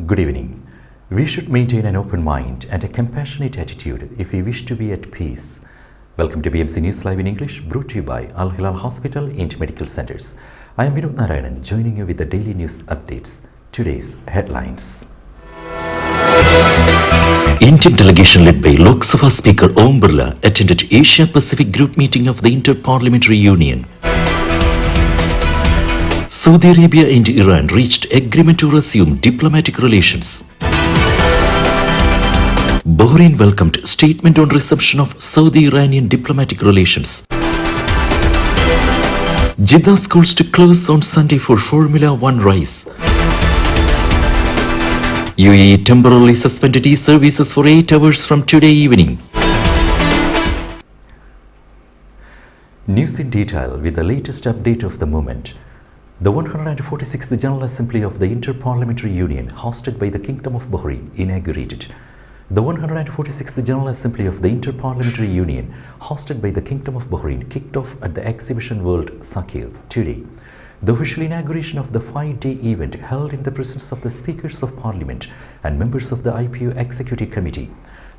Good evening. We should maintain an open mind and a compassionate attitude if we wish to be at peace. Welcome to BMC News Live in English, brought to you by Al Hilal Hospital and Medical Centers. I am Vinod Narayanan, joining you with the daily news updates. Today's headlines. Indian delegation led by Lok Sabha Speaker Om Birla attended Asia-Pacific Group meeting of the Inter-Parliamentary Union. Saudi Arabia and Iran reached agreement to resume diplomatic relations. Bahrain welcomed statement on resumption of Saudi-Iranian diplomatic relations. Jeddah schools to close on Sunday for Formula 1 race. UAE temporarily suspended e-services for 8 hours from today evening. News in detail with the latest update of the moment. The 146th General Assembly of the Inter-Parliamentary Union, hosted by the Kingdom of Bahrain, inaugurated. The 146th General Assembly of the Inter-Parliamentary Union, hosted by the Kingdom of Bahrain, kicked off at the Exhibition World Sakir today. The official inauguration of the 5-day event held in the presence of the Speakers of Parliament and members of the IPU Executive Committee.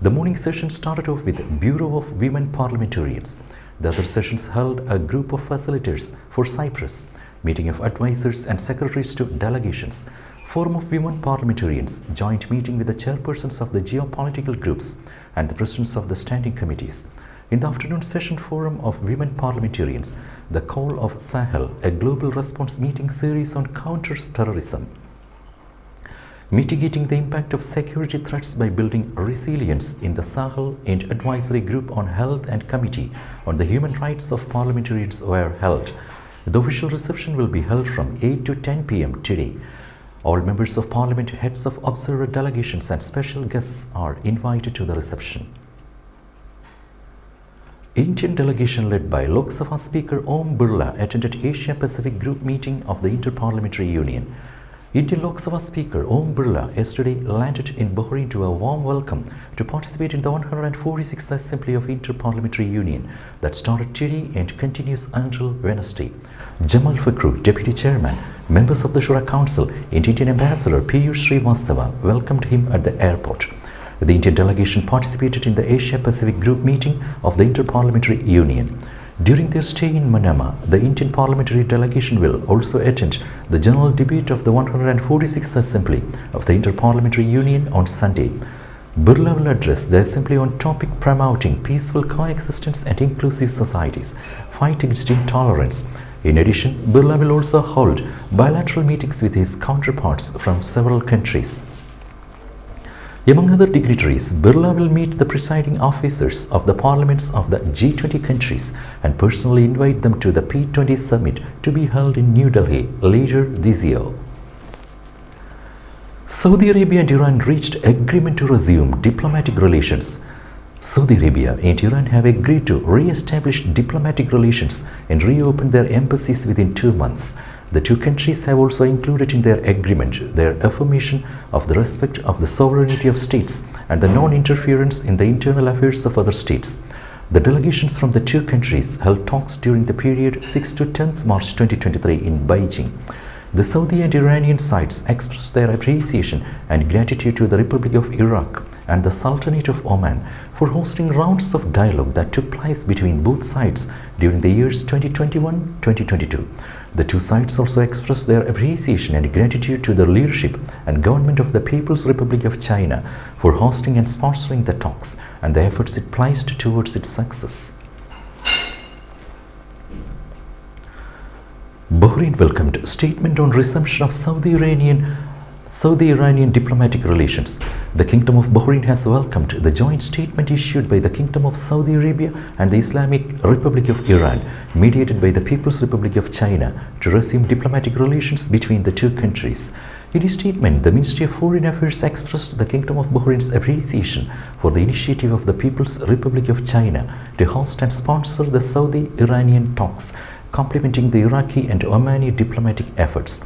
The morning session started off with Bureau of Women Parliamentarians. The other sessions held a group of facilitators for Cyprus, meeting of advisors and secretaries to delegations, Forum of Women Parliamentarians, joint meeting with the chairpersons of the geopolitical groups and the presidents of the standing committees. In the afternoon session, Forum of Women Parliamentarians, the Call of Sahel, a global response meeting series on counter-terrorism, mitigating the impact of security threats by building resilience in the Sahel, and Advisory Group on Health and Committee on the Human Rights of Parliamentarians were held. The official reception will be held from 8 to 10 p.m. today. All members of Parliament, heads of observer delegations and special guests are invited to the reception. Indian delegation led by Lok Sabha Speaker Om Birla attended Asia-Pacific Group meeting of the Inter-Parliamentary Union. Indian Lok Sabha Speaker Om Birla yesterday landed in Bahrain to a warm welcome to participate in the 146th Assembly of Inter-Parliamentary Union that started today and continues until Wednesday. Jamal Fakhru, Deputy Chairman, members of the Shura Council, and Indian Ambassador Piyush Srivastava welcomed him at the airport. The Indian delegation participated in the Asia-Pacific Group meeting of the Inter-Parliamentary Union. During their stay in Manama, the Indian parliamentary delegation will also attend the general debate of the 146th Assembly of the Inter-Parliamentary Union on Sunday. Birla will address the Assembly on topic promoting peaceful coexistence and inclusive societies, fight against intolerance. In addition, Birla will also hold bilateral meetings with his counterparts from several countries. Among other dignitaries, Birla will meet the presiding officers of the parliaments of the G20 countries and personally invite them to the P20 summit to be held in New Delhi later this year. Saudi Arabia and Iran reached agreement to resume diplomatic relations. Saudi Arabia and Iran have agreed to re-establish diplomatic relations and reopen their embassies within 2 months. The two countries have also included in their agreement their affirmation of the respect of the sovereignty of states and the non-interference in the internal affairs of other states. The delegations from the two countries held talks during the period 6 to 10th March 2023 in Beijing. The Saudi and Iranian sides expressed their appreciation and gratitude to the Republic of Iraq and the Sultanate of Oman for hosting rounds of dialogue that took place between both sides during the years 2021-2022. The two sides also expressed their appreciation and gratitude to the leadership and government of the People's Republic of China for hosting and sponsoring the talks and the efforts it placed towards its success. Bahrain welcomed statement on resumption of Saudi-Iranian diplomatic relations. The Kingdom of Bahrain has welcomed the joint statement issued by the Kingdom of Saudi Arabia and the Islamic Republic of Iran, mediated by the People's Republic of China, to resume diplomatic relations between the two countries. In a statement, the Ministry of Foreign Affairs expressed the Kingdom of Bahrain's appreciation for the initiative of the People's Republic of China to host and sponsor the Saudi-Iranian talks, complementing the Iraqi and Omani diplomatic efforts.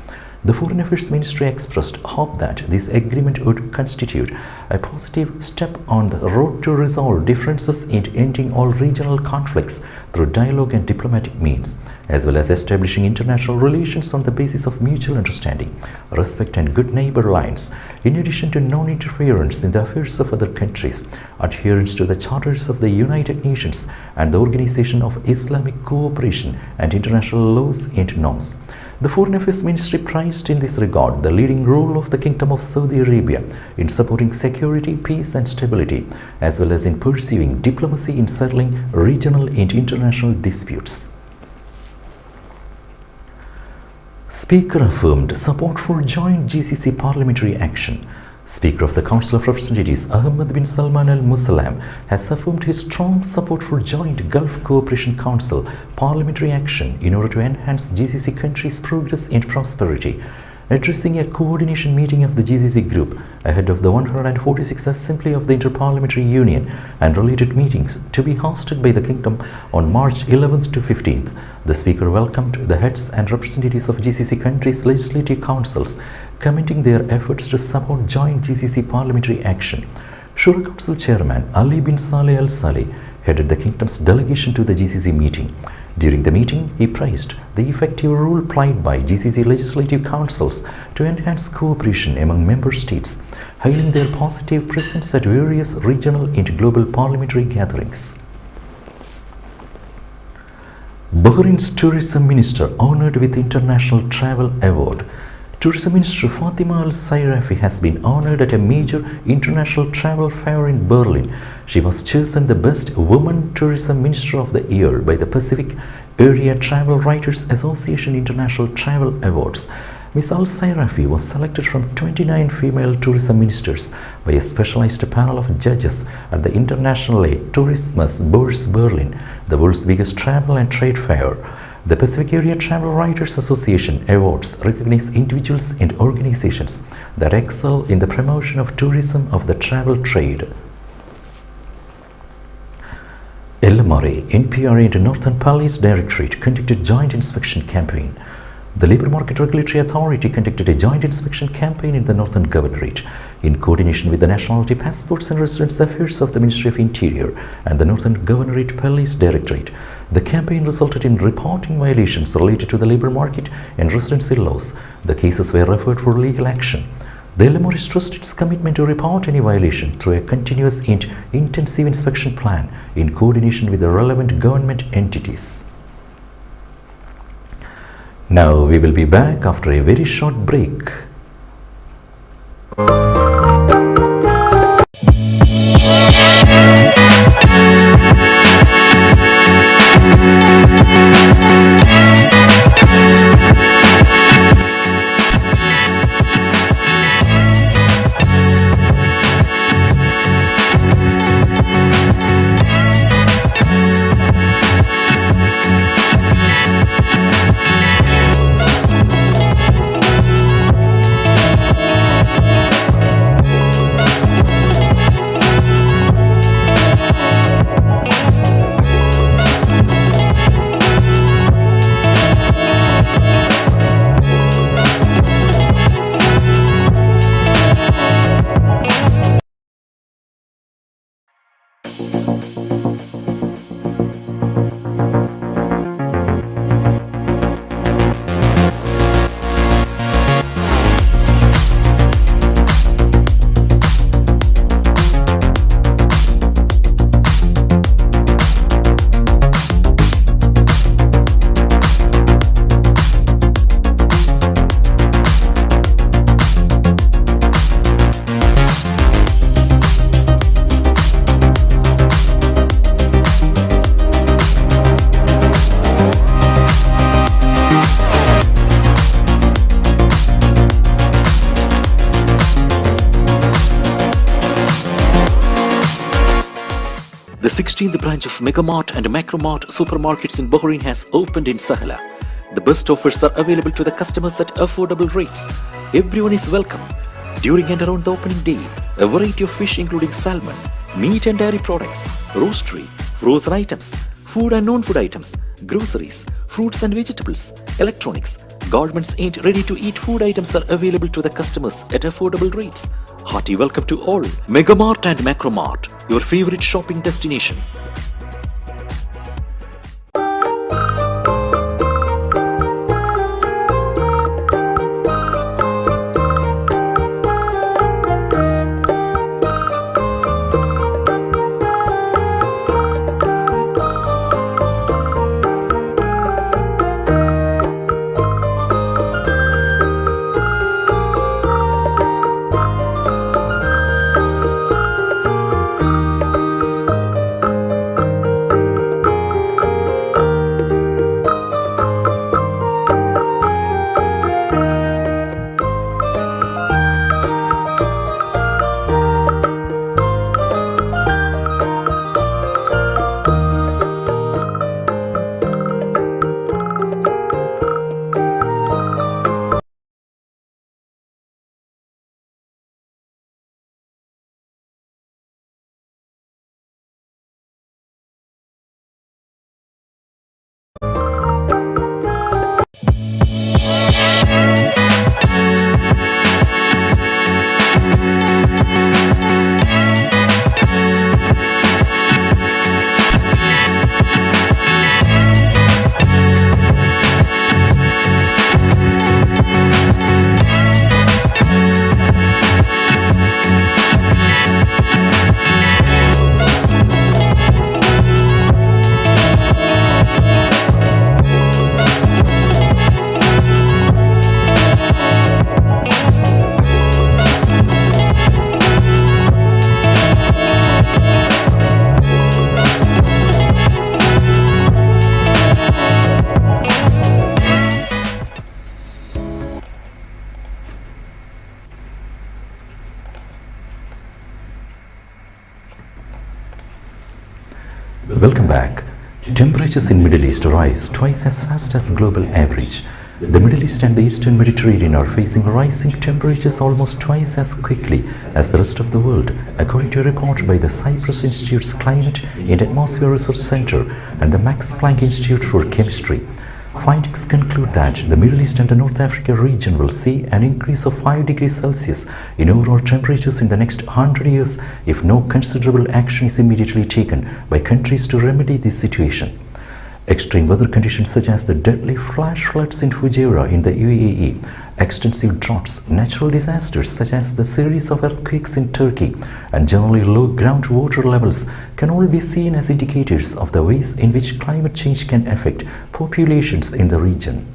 The Foreign Affairs Ministry expressed hope that this agreement would constitute a positive step on the road to resolve differences and ending all regional conflicts through dialogue and diplomatic means, as well as establishing international relations on the basis of mutual understanding, respect and good neighbor lines, in addition to non-interference in the affairs of other countries, adherence to the charters of the United Nations and the Organization of Islamic Cooperation and international laws and norms. The Foreign Affairs Ministry praised in this regard the leading role of the Kingdom of Saudi Arabia in supporting security, peace and stability, as well as in pursuing diplomacy in settling regional and international disputes. Speaker affirmed support for joint GCC parliamentary action. Speaker of the Council of Representatives Ahmed bin Salman Al Musallam has affirmed his strong support for joint Gulf Cooperation Council parliamentary action in order to enhance GCC countries' progress and prosperity. Addressing a coordination meeting of the GCC group ahead of the 146th Assembly of the Inter-Parliamentary Union and related meetings to be hosted by the Kingdom on March 11th to 15th, the Speaker welcomed the heads and representatives of GCC countries' legislative councils, commending their efforts to support joint GCC parliamentary action. Shura Council Chairman Ali bin Saleh Al Saleh headed the Kingdom's delegation to the GCC meeting. During the meeting, he praised the effective role played by GCC legislative councils to enhance cooperation among member states, hailing their positive presence at various regional and global parliamentary gatherings. Bahrain's Tourism Minister honored with International Travel Award. Tourism Minister Fatima Al-Sairafi has been honored at a major international travel fair in Berlin. She was chosen the Best Woman Tourism Minister of the Year by the Pacific Area Travel Writers Association International Travel Awards. Ms. Al-Sairafi was selected from 29 female tourism ministers by a specialized panel of judges at the Internationale Tourismusbeurs Berlin, the world's biggest travel and trade fair. The Pacific Area Travel Writers Association Awards recognize individuals and organizations that excel in the promotion of tourism of the travel trade. LMRA, NPRA and Northern Police Directorate conducted joint inspection campaign. The Labour Market Regulatory Authority conducted a joint inspection campaign in the Northern Governorate in coordination with the Nationality Passports and Residence Affairs of the Ministry of Interior and the Northern Governorate Police Directorate. The campaign resulted in reporting violations related to the labour market and residency laws. The cases were referred for legal action. The LMRA stressed its commitment to report any violation through a continuous and intensive inspection plan in coordination with the relevant government entities. Now we will be back after a very short break. The 16th branch of Megamart and Macromart supermarkets in Bahrain has opened in Sahla. The best offers are available to the customers at affordable rates. Everyone is welcome. During and around the opening day, a variety of fish including salmon, meat and dairy products, roastery, frozen items, food and non-food items, groceries, fruits and vegetables, electronics, garments and ready-to-eat food items are available to the customers at affordable rates. Hearty welcome to all. Megamart and Macromart, your favorite shopping destination. Welcome back. Temperatures in Middle East rise twice as fast as global average. The Middle East and the Eastern Mediterranean are facing rising temperatures almost twice as quickly as the rest of the world, according to a report by the Cyprus Institute's Climate and Atmosphere Research Center and the Max Planck Institute for Chemistry. Findings conclude that the Middle East and the North Africa region will see an increase of 5 degrees Celsius in overall temperatures in the next 100 years if no considerable action is immediately taken by countries to remedy this situation. Extreme weather conditions such as the deadly flash floods in Fujairah in the UAE, extensive droughts, natural disasters such as the series of earthquakes in Turkey, and generally low groundwater levels can all be seen as indicators of the ways in which climate change can affect populations in the region.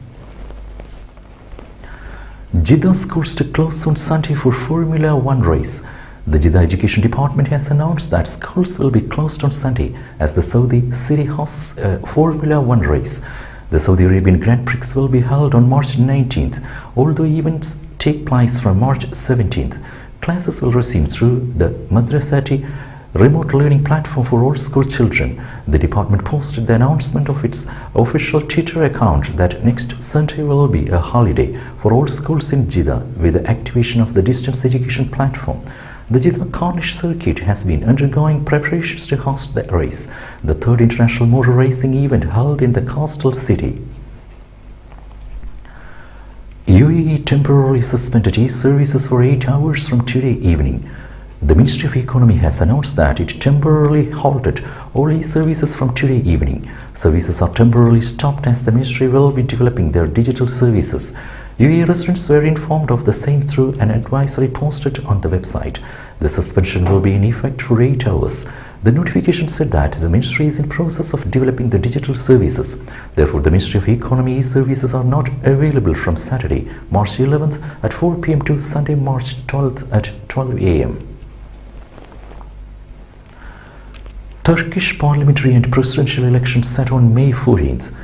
Jeddah schools to close on Sunday for Formula One race. The Jeddah Education Department has announced that schools will be closed on Sunday as the Saudi city hosts a Formula One race. The Saudi Arabian Grand Prix will be held on March 19th, although events take place from March 17th. Classes will resume through the Madrasati remote learning platform for all school children. The department posted the announcement of its official Twitter account that next Sunday will be a holiday for all schools in Jeddah with the activation of the distance education platform. The Jeddah Corniche circuit has been undergoing preparations to host the race, the third international motor racing event held in the coastal city. UAE temporarily suspended e-services for 8 hours from today evening. The Ministry of Economy has announced that it temporarily halted all e-services from today evening. Services are temporarily stopped as the Ministry will be developing their digital services. UAE residents were informed of the same through an advisory posted on the website. The suspension will be in effect for 8 hours. The notification said that the Ministry is in process of developing the digital services. Therefore, the Ministry of Economy services are not available from Saturday, March 11th at 4 p.m. to Sunday, March 12th at 12 a.m. Turkish parliamentary and presidential elections set on May 14th.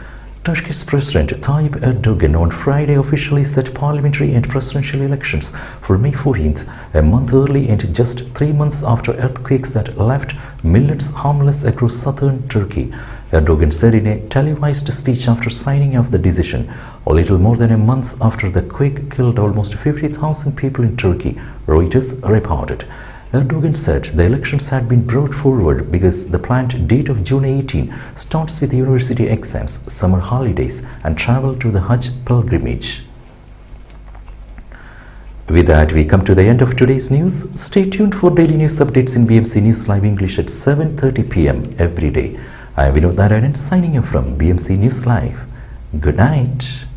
Turkish President Tayyip Erdogan on Friday officially set parliamentary and presidential elections for May 14th, a month early and just 3 months after earthquakes that left millions homeless across southern Turkey. Erdogan said in a televised speech after signing off the decision, a little more than a month after the quake killed almost 50,000 people in Turkey, Reuters reported. Erdogan said the elections had been brought forward because the planned date of June 18 starts with university exams, summer holidays and travel to the Hajj pilgrimage. With that, we come to the end of today's news. Stay tuned for daily news updates in BMC News Live English at 7:30 p.m. every day. I am Vinod Narayanan signing you from BMC News Live. Good night.